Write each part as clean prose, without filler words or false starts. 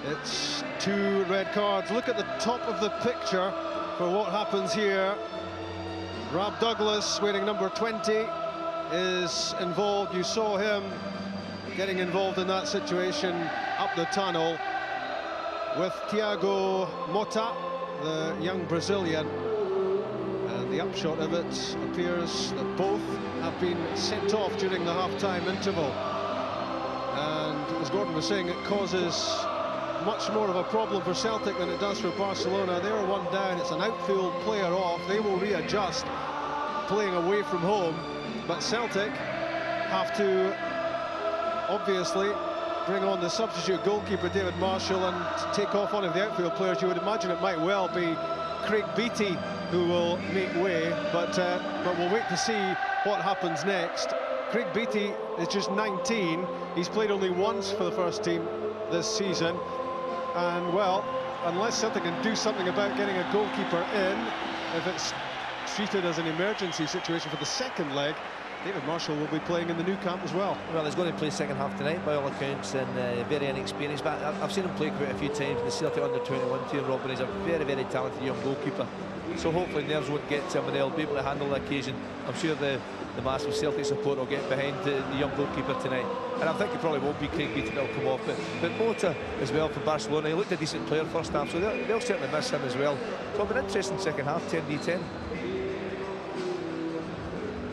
It's 2 red cards. Look at the top of the picture for what happens here. Rob Douglas, wearing number 20, is involved. You saw him getting involved in that situation up the tunnel with Thiago Motta, the young Brazilian. And the upshot of it appears that both have been sent off during the half-time interval. And as Gordon was saying, it causes much more of a problem for Celtic than it does for Barcelona. They are 1 down. It's an outfield player off. They will readjust playing away from home, but Celtic have to obviously bring on the substitute goalkeeper David Marshall and take off one of the outfield players. You would imagine it might well be Craig Beattie who will make way, but we'll wait to see what happens next. Craig Beattie is just 19. He's played only once for the first team this season, and well, unless Celtic can do something about getting a goalkeeper in, if it's treated as an emergency situation for the second leg, David Marshall will be playing in the new camp as well. Well, he's going to play second half tonight by all accounts, and very inexperienced, but I've seen him play quite a few times in the Celtic under-21 team, Rob, and he's a very, very talented young goalkeeper. So hopefully nerves won't get to him and they'll be able to handle the occasion. I'm sure the massive Celtic support will get behind the young goalkeeper tonight. And I think it probably won't be Craig Beattie that'll come off, but Motta as well from Barcelona. He looked a decent player first half, so they'll certainly miss him as well. So it'll be an interesting second half, 10v10.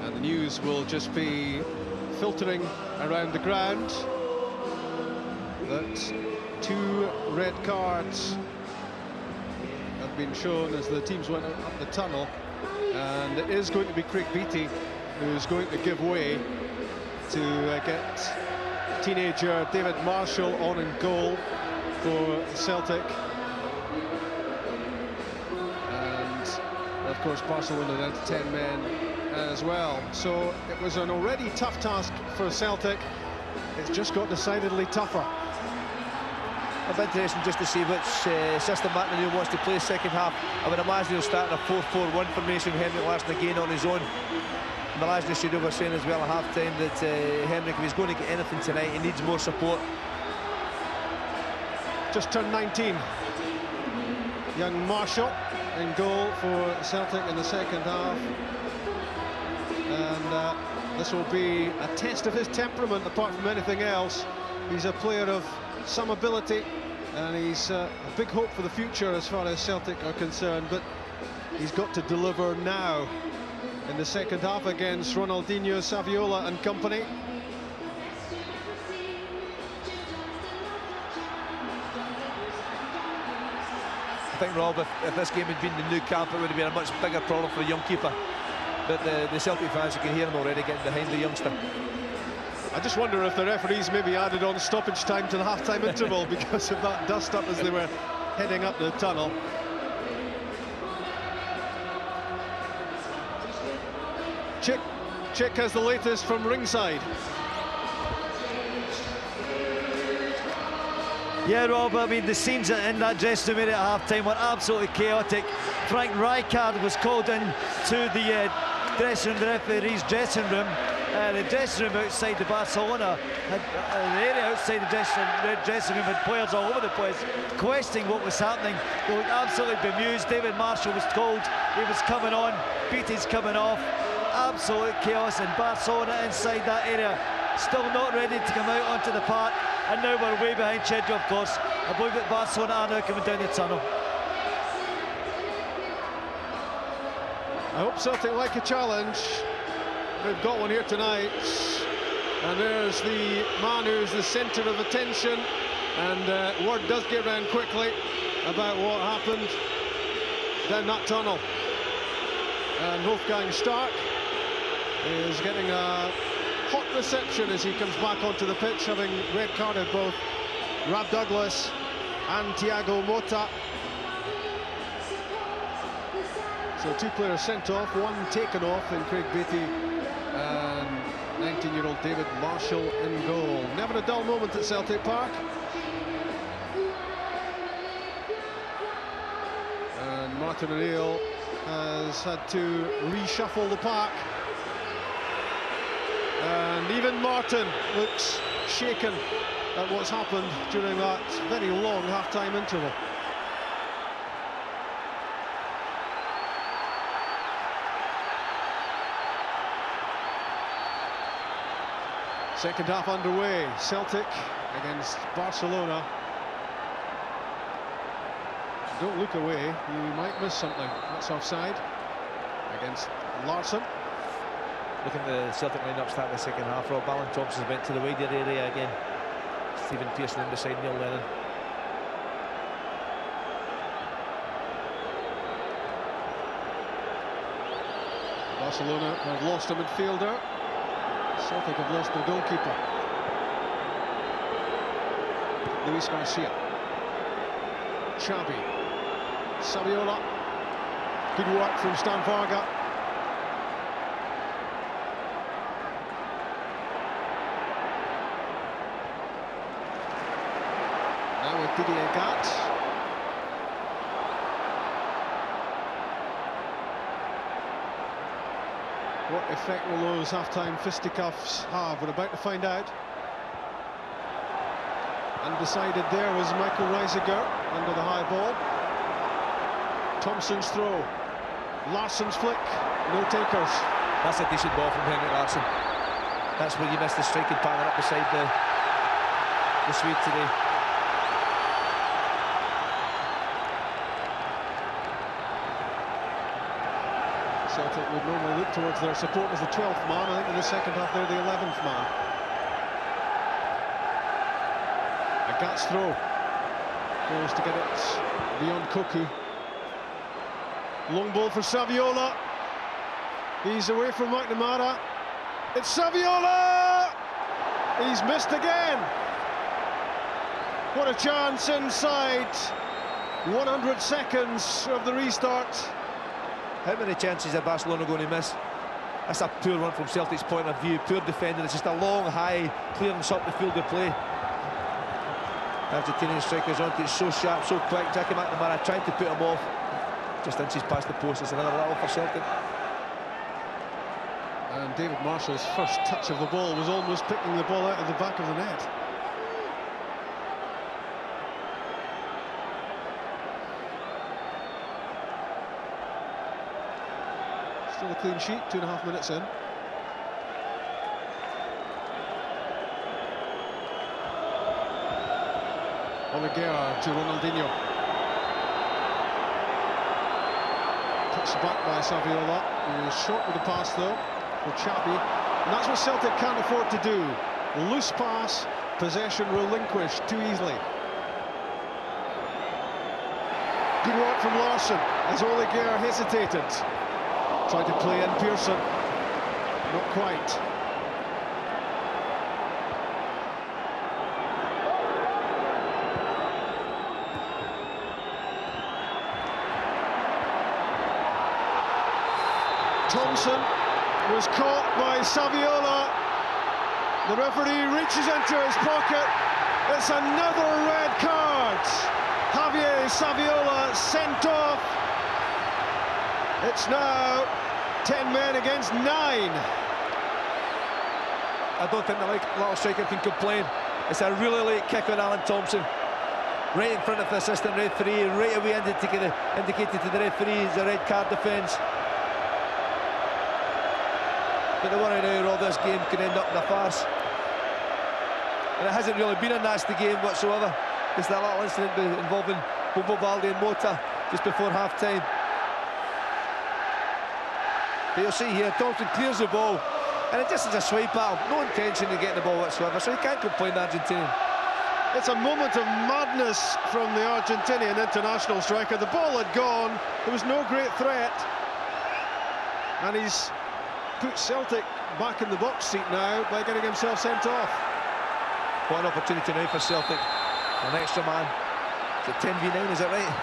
And the news will just be filtering around the ground that 2 red cards have been shown as the teams went up the tunnel, and it is going to be Craig Beattie who's going to give way to get teenager David Marshall on in goal for Celtic. And of course Barcelona down to 10 men as well. So it was an already tough task for Celtic. It's just got decidedly tougher. It'll be interesting just to see which system Martin O'Neill wants to play second half. I would imagine he'll start in a 4-4-1 formation. Henrik Larsson again on his own. Malazny Studio was saying as well at half-time that Henrik, if he's going to get anything tonight, he needs more support. Just turned 19. Young Marshall in goal for Celtic in the second half. And this will be a test of his temperament apart from anything else. He's a player of some ability, and he's a big hope for the future as far as Celtic are concerned, but he's got to deliver now in the second half against Ronaldinho, Saviola and company. I think, Rob, if this game had been the new camp, it would have been a much bigger problem for the young keeper, but the Celtic fans, you can hear them already getting behind the youngster. I just wonder if the referees maybe added on stoppage time to the half-time interval because of that dust-up as they were heading up the tunnel. Chick has the latest from ringside. Yeah, Rob, I mean, the scenes in that dressing room at half-time were absolutely chaotic. Frank Rijkaard was called in to the dressing room, the referee's dressing room. The dressing room outside the Barcelona, the area outside the dressing room had players all over the place questioning what was happening. They looked absolutely bemused. David Marshall was told he was coming on, Beattie's coming off. Absolute chaos in Barcelona inside that area. Still not ready to come out onto the park, and now we're way behind schedule, of course. I believe that Barcelona are now coming down the tunnel. I hope Celtic like a challenge. We've got one here tonight, and there's the man who's the centre of attention, and word does get round quickly about what happened down that tunnel. And Wolfgang Stark is getting a hot reception as he comes back onto the pitch, having red carded both Rob Douglas and Thiago Motta. So 2 players sent off, 1 taken off in Craig Beattie, and 19-year-old David Marshall in goal. Never a dull moment at Celtic Park. And Martin O'Neill has had to reshuffle the pack. And even Martin looks shaken at what's happened during that very long half-time interval. Second half underway. Celtic against Barcelona. Don't look away, you might miss something. That's offside against Larsson. Looking at the Celtic line-up start the second half, Rob. Alan Thompson went to the wider area again. Stephen Pearson in beside Neil Lennon. Barcelona have lost a midfielder. Celtic have lost their goalkeeper. Luis Garcia. Xabi. Saviola. Good work from Stan Varga. Now with Didier Gat. What effect will those half-time fisticuffs have? We're about to find out. Undecided there was Michael Reisiger under the high ball. Thompson's throw. Larsson's flick. No takers. That's a decent ball from Henrik Larsson. That's where you missed the striking partner up beside the Swede today. Celtic would normally look towards their support as the 12th man. I think in the second half they're the 11th man. A Gat's throw. Goes to get it beyond Koku. Long ball for Saviola. He's away from McNamara. It's Saviola! He's missed again. What a chance inside 100 seconds of the restart. How many chances are Barcelona going to miss? That's a poor one from Celtic's point of view. Poor defending. It's just a long, high clearance up the field of play. Argentinian strikers onto it so sharp, so quick. Jackie McNamara trying to put him off. Just inches past the post. It's another little for Celtic. And David Marshall's first touch of the ball was almost picking the ball out of the back of the net. Still a clean sheet, 2.5 minutes in. Oleguer to Ronaldinho. Touched back by Saviola. He was short with the pass though for Xabi. And that's what Celtic can't afford to do. Loose pass, possession relinquished too easily. Good work from Larsson as Oleguer hesitated. Tried to play in Pearson, not quite. Thompson was caught by Saviola. The referee reaches into his pocket. It's another red card. Javier Saviola sent off. It's now 10 men against 9. I don't think the little striker can complain. It's a really late kick on Alan Thompson. Right in front of the assistant referee, right away indicated to the referee it's a red card defence. But the worry now, all this game can end up in a farce. And it hasn't really been a nasty game whatsoever. It's that little incident involving Bobo Baldi and Mota just before half-time. But you'll see here, Thompson clears the ball, and it just is a swipe at him. No intention of getting the ball whatsoever, so he can't complain, the Argentinian. It's a moment of madness from the Argentinian international striker. The ball had gone, there was no great threat, and he's put Celtic back in the box seat now by getting himself sent off. What an opportunity now for Celtic. An extra man. Is it 10v9, is that right?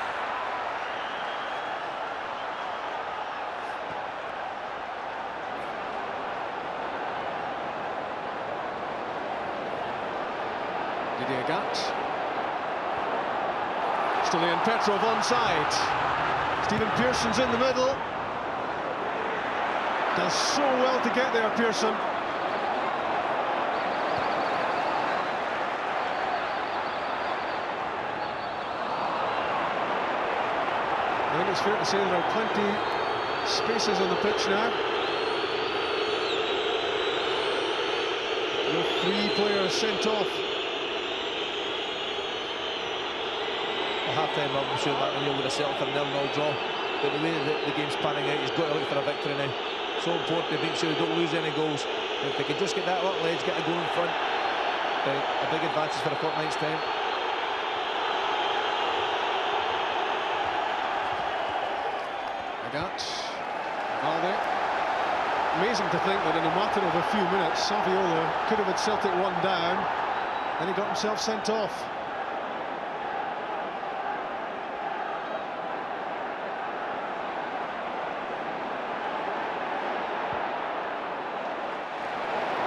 Didier Gat. Stilian Petrov onside. Stephen Pearson's in the middle. Does so well to get there, Pearson. I think it's fair to say there are plenty spaces on the pitch now. With 3 players sent off. At half-time, I'm sure Martin O'Neill would have settled for a 0-0 draw. But the way that the game's panning out, he's got to look for a victory now. So important to make sure they don't lose any goals. If they can just get that little edge, get a goal in front, a big advantage for a fortnight's time. Valde. Amazing to think that in a matter of a few minutes, Saviola could have had Celtic 1 down, and he got himself sent off.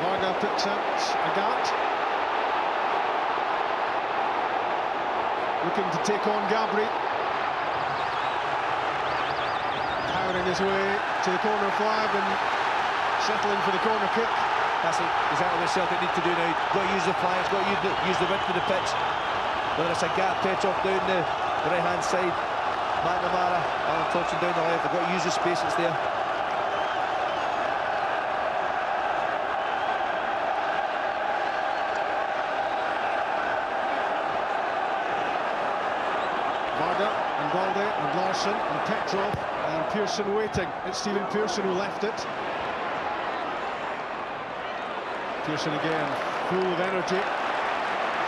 Varga picks out Agat. Looking to take on Gabri. Powering his way to the corner flag and settling for the corner kick. That's exactly what Celtic need to do now. Got to use the flags, got to use the width of the pitch. Whether it's a gap, Petrov down the right-hand side, McNamara, Alan Thompson down the left, they've got to use the space that's there. Varga and Valde and Larsson and Petrov and Pearson waiting. It's Stephen Pearson who left it. Pearson again, full of energy.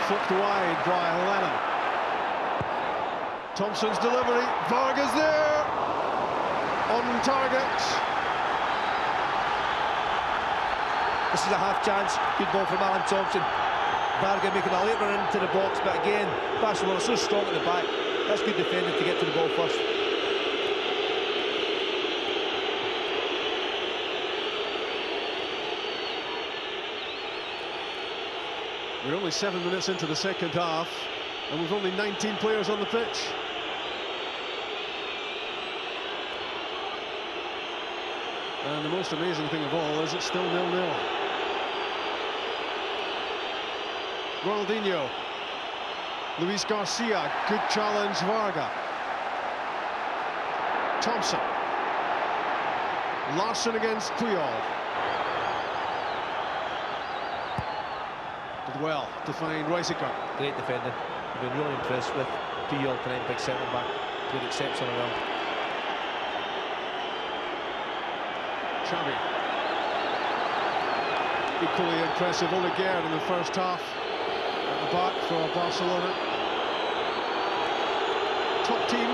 Flipped wide by Lennon. Thompson's delivery. Varga's there. On target. This is a half chance. Good ball from Alan Thompson. Varga making a late run into the box, but again, Barcelona so strong at the back. That's good defending to get to the ball first. We're only 7 minutes into the second half, and we've only 19 players on the pitch. And the most amazing thing of all is it's still 0-0. Ronaldinho. Luis Garcia, good challenge, Varga. Thompson. Larsson against Puyol. Did well to find Reisiger. Great defending. I've been really impressed with Puyol tonight, big centre back. Played exceptionally well. Xavi. Equally impressive Oleguer in the first half. At the back for Barcelona. Top team,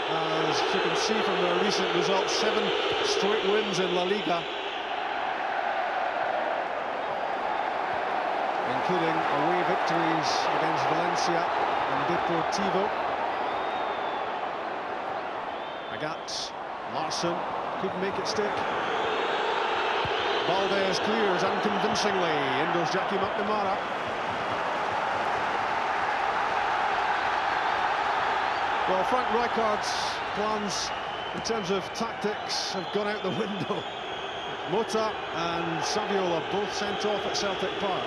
as you can see from their recent results, 7 straight wins in La Liga, including away victories against Valencia and Deportivo. Agat, Larsson couldn't make it stick. Valdez clears unconvincingly. In goes Jackie McNamara. Well, Frank Rijkaard's plans in terms of tactics have gone out the window. Mota and Saviola both sent off at Celtic Park.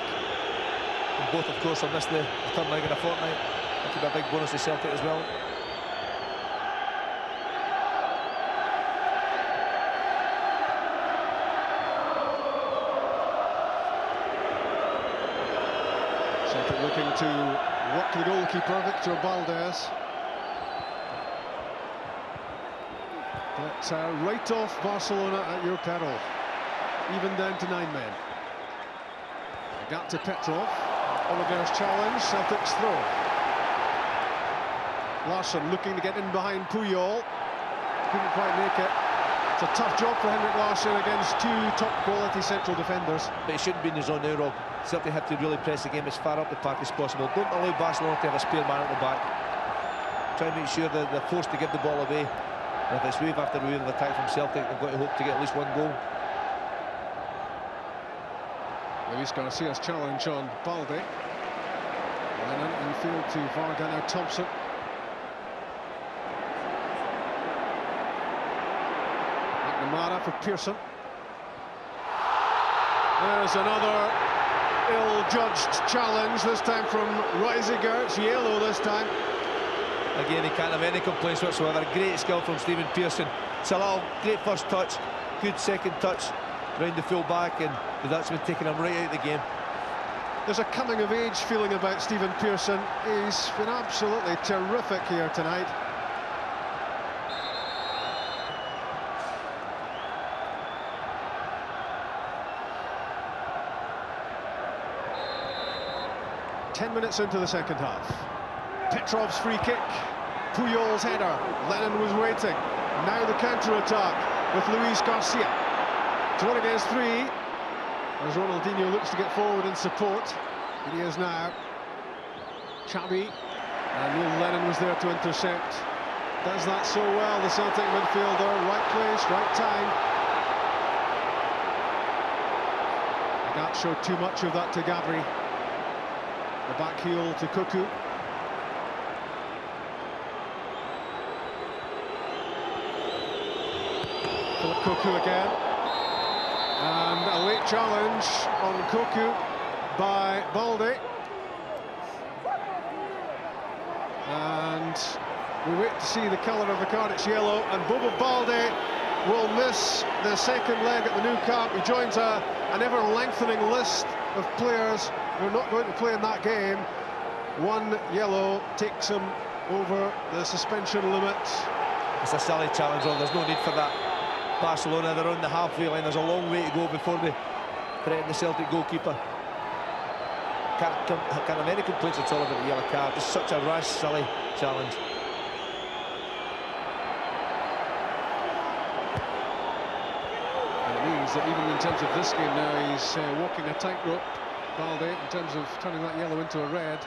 And both, of course, have missed the third leg in a fortnight. That could be a big bonus to Celtic as well. Celtic looking to work the goalkeeper, Victor Valdez. But right off Barcelona at your peril, even down to 9 men. Got to Petrov. Oliver's challenge, Celtic's throw. Larsson looking to get in behind Puyol. Couldn't quite make it. It's a tough job for Henrik Larsson against 2 top-quality central defenders. But he shouldn't be in the zone now, Rob. Celtic have to really press the game as far up the park as possible. Don't allow Barcelona to have a spare man at the back. Try and make sure that they're forced to give the ball away. And if it's wave after wave of attack from Celtic, they've got to hope to get at least 1 goal. Luis Garcia's challenge on Balde. Lennon in field to Varga, now Thompson. McNamara for Pearson. There's another ill-judged challenge, this time from Reisiger. It's yellow this time. Again, he can't have any complaints whatsoever. Great skill from Stephen Pearson. Salah, great first touch, good second touch round the full back, and the Dutchman taking him right out of the game. There's a coming-of-age feeling about Stephen Pearson. He's been absolutely terrific here tonight. Ten minutes into the second half. Petrov's free kick. Puyol's header. Lennon was waiting. Now the counter-attack with Luis Garcia. It's 1 against 3. As Ronaldinho looks to get forward in support. Here he is now. Xabi. And Neil Lennon was there to intercept. Does that so well, the Celtic midfielder. Right place, right time. The gap showed too much of that to Gabri. The back heel to Koku. Philip Koku again. And a late challenge on Koku by Balde. And we wait to see the colour of the card. It's yellow, and Bobo Balde will miss the second leg at the Nou Camp. He joins an ever-lengthening list of players who are not going to play in that game. One yellow takes him over the suspension limit. It's a silly challenge, there's no need for that. Barcelona, they're on the halfway line. There's a long way to go before they threaten the Celtic goalkeeper. Can't have any complaints at all about the yellow card. Just such a rash, silly challenge. And it means that even in terms of this game now, he's walking a tightrope, Balde, in terms of turning that yellow into a red.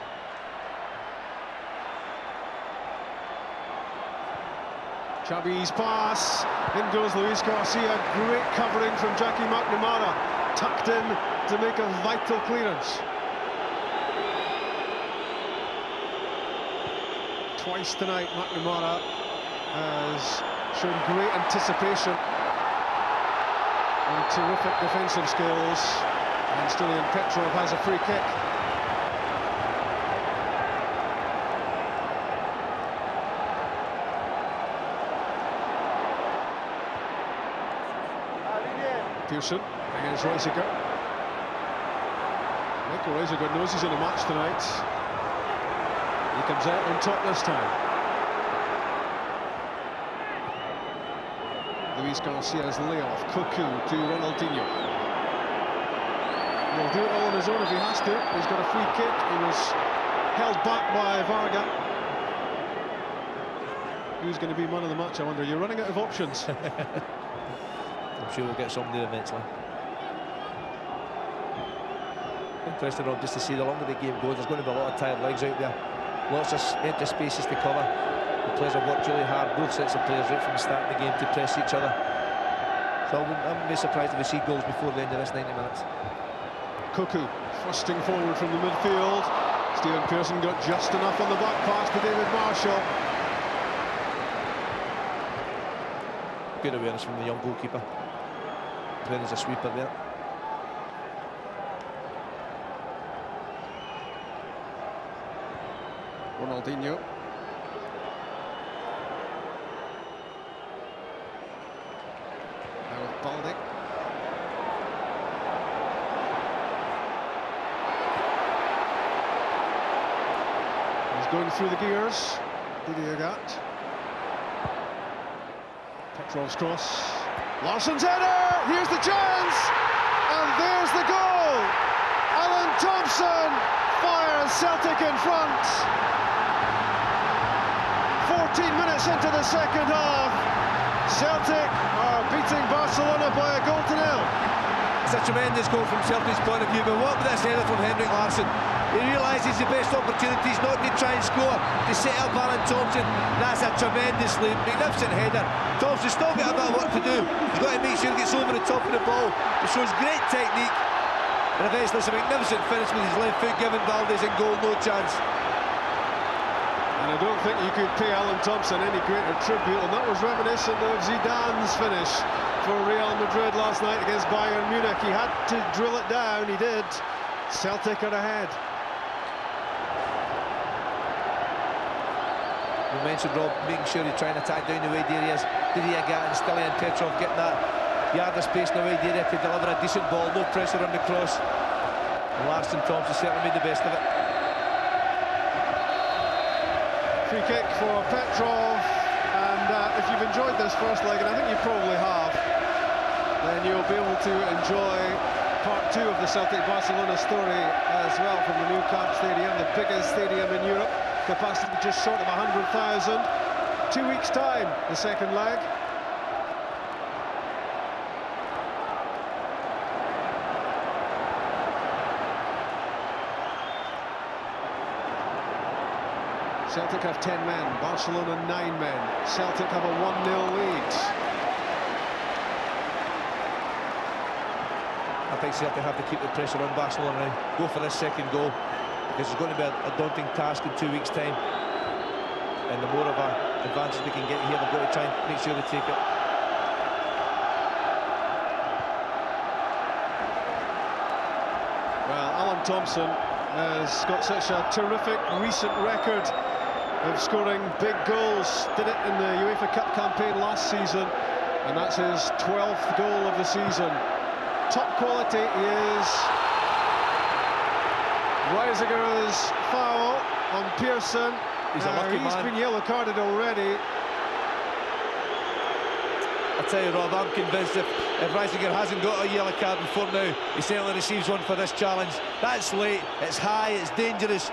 Xabi's pass, in goes Luis Garcia, great covering from Jackie McNamara, tucked in to make a vital clearance. Twice tonight McNamara has shown great anticipation and terrific defensive skills, and Stilian Petrov has a free kick. Pearson against Reisiger. Michael Reisiger knows he's in a match tonight. He comes out on top this time. Luis Garcia's layoff. Koku to Ronaldinho. He'll do it all on his own if he has to. He's got a free kick. He was held back by Varga. Who's going to be man of the match, I wonder? You're running out of options. I'm sure we'll get somebody eventually. Interesting, Rob, just to see the longer the game goes, there's going to be a lot of tired legs out there. Lots of empty spaces to cover. The players have worked really hard, both sets of players, right from the start of the game to press each other. So I wouldn't be surprised if we see goals before the end of this 90 minutes. Koku thrusting forward from the midfield. Stephen Pearson got just enough on the back pass to David Marshall. Good awareness from the young goalkeeper. Playing as a sweeper there. Ronaldinho. Now with Balde. He's going through the gears. Didier Gat. Petrov's cross. Larsson's header! Here's the chance! And there's the goal! Alan Thompson fires Celtic in front. 14 minutes into the second half. Celtic are beating Barcelona by a goal to nil. It's a tremendous goal from Celtic's point of view, but what with this header from Henrik Larsson? He realises the best opportunities not to try and score, to set up Alan Thompson. That's a tremendously magnificent header. Thompson's still got a bit of work to do. He's got to make sure he gets over the top of the ball. He shows great technique, and eventually it's a magnificent finish with his left foot, giving Valdez in goal no chance. And I don't think you could pay Alan Thompson any greater tribute, and that was reminiscent of Zidane's finish for Real Madrid last night against Bayern Munich. He had to drill it down, he did. Celtic are ahead. We mentioned Rob making sure he try and attack down the wide areas. Didier and Stilian Petrov getting that yard of space in the wide area to deliver a decent ball, no pressure on the cross. And Alan Thompson certainly made the best of it. Free kick for Petrov, and if you've enjoyed this first leg, and I think you probably have, then you'll be able to enjoy part 2 of the Celtic Barcelona story as well from the new Camp Stadium, the biggest stadium in Europe, capacity just short of 100,000. 2 weeks' time, the second leg. Celtic have 10 men, Barcelona 9 men. Celtic have a 1-0 lead. I think Celtic have to keep the pressure on Barcelona now. Go for this second goal, because it's going to be a daunting task in 2 weeks' time. And the more of an advantage they can get here, they've got to try and make sure they take it. Well, Alan Thompson has got such a terrific recent record of scoring big goals. Did it in the UEFA Cup campaign last season, and that's his 12th goal of the season. Top quality is Reiziger's foul on Pearson. He's a lucky man. He's been yellow carded already. I tell you, Rob, I'm convinced if Reiziger hasn't got a yellow card before now, he certainly receives one for this challenge. That's late, it's high, it's dangerous,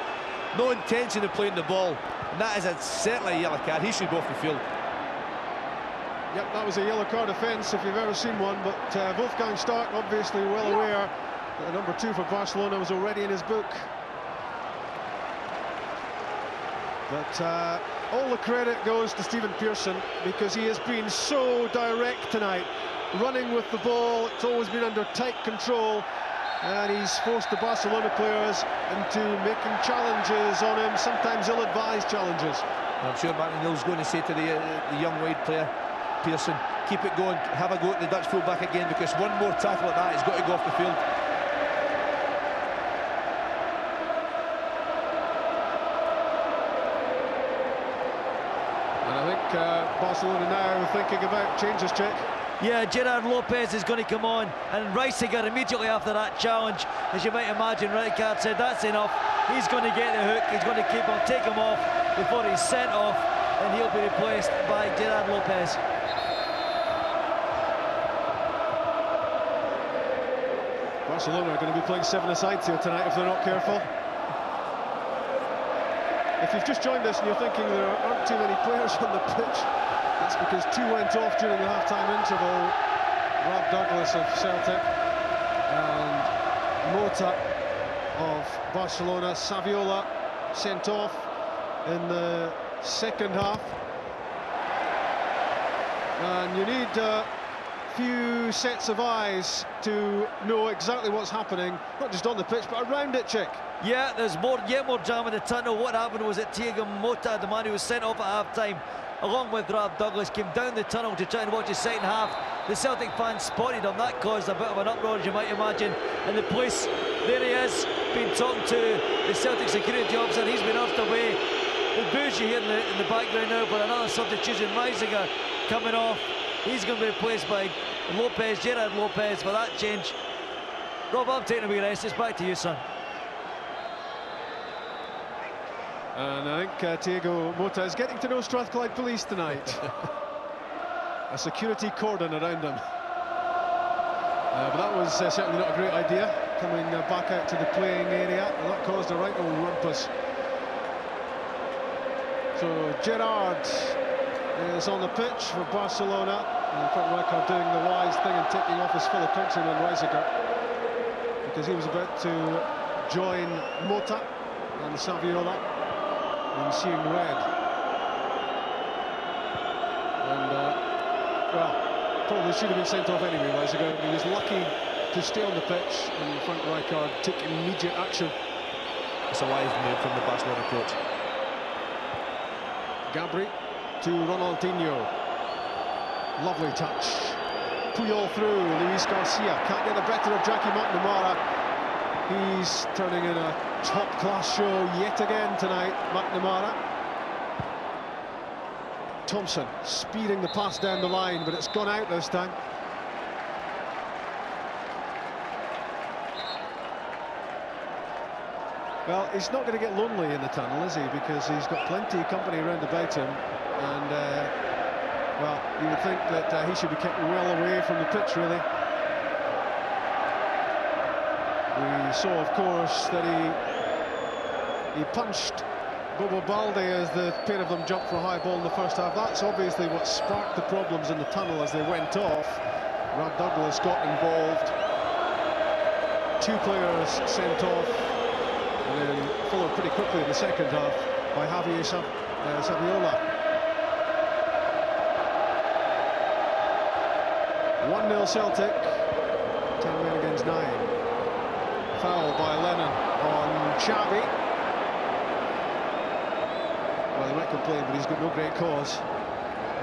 no intention of playing the ball, and that is certainly a yellow card. He should go off the field. Yep, that was a yellow card offence if you've ever seen one, but Wolfgang Stark obviously well aware that the number 2 for Barcelona was already in his book. But all the credit goes to Stephen Pearson, because he has been so direct tonight, running with the ball. It's always been under tight control, and he's forced the Barcelona players into making challenges on him, sometimes ill-advised challenges. I'm sure Martin O'Neill's going to say to the young wide player, Pearson, keep it going, have a go at the Dutch full-back again, because one more tackle like that, he's got to go off the field. And I think Barcelona now thinking about changes, Chick. Yeah, Gerard Lopez is going to come on, and Reiziger immediately after that challenge, as you might imagine, Rijkaard said that's enough. He's going to get the hook, he's going to take him off before he's sent off, and he'll be replaced by Gerard Lopez. Barcelona are going to be playing 7-a-side here tonight if they're not careful. If you've just joined us and you're thinking there aren't too many players on the pitch, that's because 2 went off during the half-time interval. Rob Douglas of Celtic and Mota of Barcelona. Saviola sent off in the second half. And you need a few sets of eyes to know exactly what's happening, not just on the pitch, but around it, Chick. Yeah, there's yet more jam in the tunnel. What happened was that Thiago Mota, the man who was sent off at half-time, along with Rob Douglas, came down the tunnel to try and watch the second half. The Celtic fans spotted him. That caused a bit of an uproar, as you might imagine. And the police, there he is, been talking to the Celtic security officer. He's been urged away. The boos you hear in the background now, but another substitution, Reiziger coming off. He's going to be replaced by Lopez, Gerard Lopez, for that change. Rob, I'm taking a wee rest. It's back to you, son. And I think Thiago Mota is getting to know Strathclyde Police tonight. A security cordon around him. But that was certainly not a great idea, coming back out to the playing area, and that caused a right old rumpus. So Gerard is on the pitch for Barcelona. And Frank Rijkaard doing the wise thing and taking off his fellow countryman Reiziger, because he was about to join Mota and Saviola in seeing red. And well, probably should have been sent off anyway, Reiziger. He was lucky to stay on the pitch, and Frank Rijkaard took immediate action. It's a wise move from the Barcelona coach. Gabri to Ronaldinho. Lovely touch. Puyol through. Luis Garcia can't get the better of Jackie McNamara. He's turning in a top-class show yet again tonight, McNamara. Thompson speeding the pass down the line, but it's gone out this time. Well, he's not going to get lonely in the tunnel, is he? Because he's got plenty of company around about him, and well, you would think that he should be kept well away from the pitch, really. We saw, of course, that he punched Bobo Balde as the pair of them jumped for a high ball in the first half. That's obviously what sparked the problems in the tunnel as they went off. Rob Douglas got involved. 2 players sent off, and then followed pretty quickly in the second half by Javier Saviola. 1-0 Celtic, 10 men against 9. Foul by Lennon on Xavi. Well, he might complain, but he's got no great cause.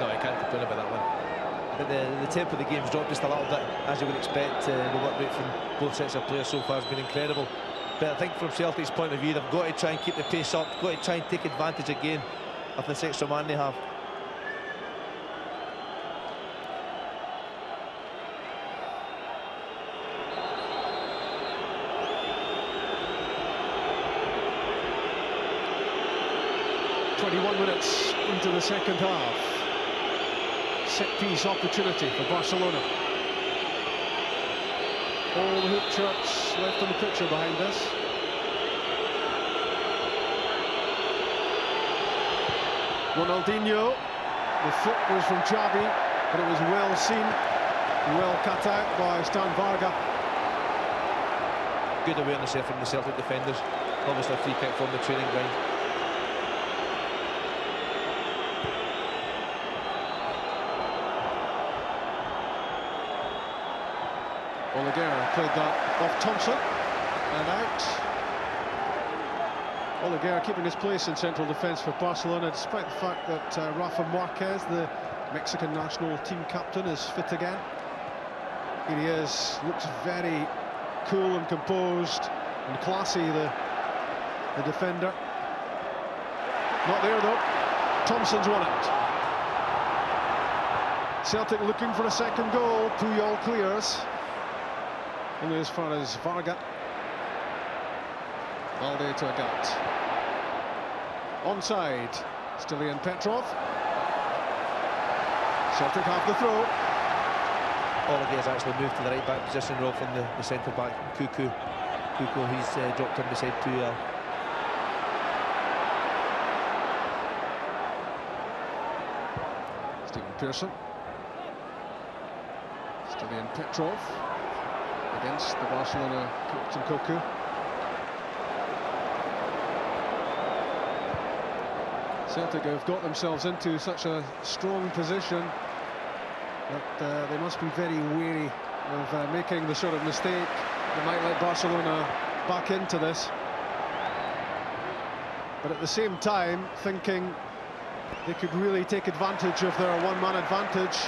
No, he can't complain about that one. But the tempo of the game's dropped just a little bit, as you would expect. The work rate from both sets of players so far has been incredible. But I think from Celtic's point of view, they've got to try and keep the pace up, got to try and take advantage again of this extra man they have. Minutes into the second half. Set-piece opportunity for Barcelona. All the hoop shots left on the picture behind us. Ronaldinho. The foot was from Xavi, but it was well seen, well cut out by Stan Varga. Good awareness there from the Celtic defenders. Obviously a free kick from the training ground. Oleguera played that off Thompson and out. Oleguera keeping his place in central defence for Barcelona, despite the fact that Rafa Marquez, the Mexican national team captain, is fit again. Here he is, looks very cool and composed and classy, the defender. Not there though. Thompson's won it. Celtic looking for a second goal. Puyol clears. Only as far as Varga. Balde to Agat. Onside. Stilian Petrov. Celtic have the throw. Oleguera has actually moved to the right back position role from the centre back. Cuckoo, he's dropped in beside Puyol. Stephen Pearson. Stilian Petrov against the Barcelona captain Cocu. Celtic have got themselves into such a strong position that they must be very wary of making the sort of mistake that might let Barcelona back into this. But at the same time, thinking they could really take advantage of their one-man advantage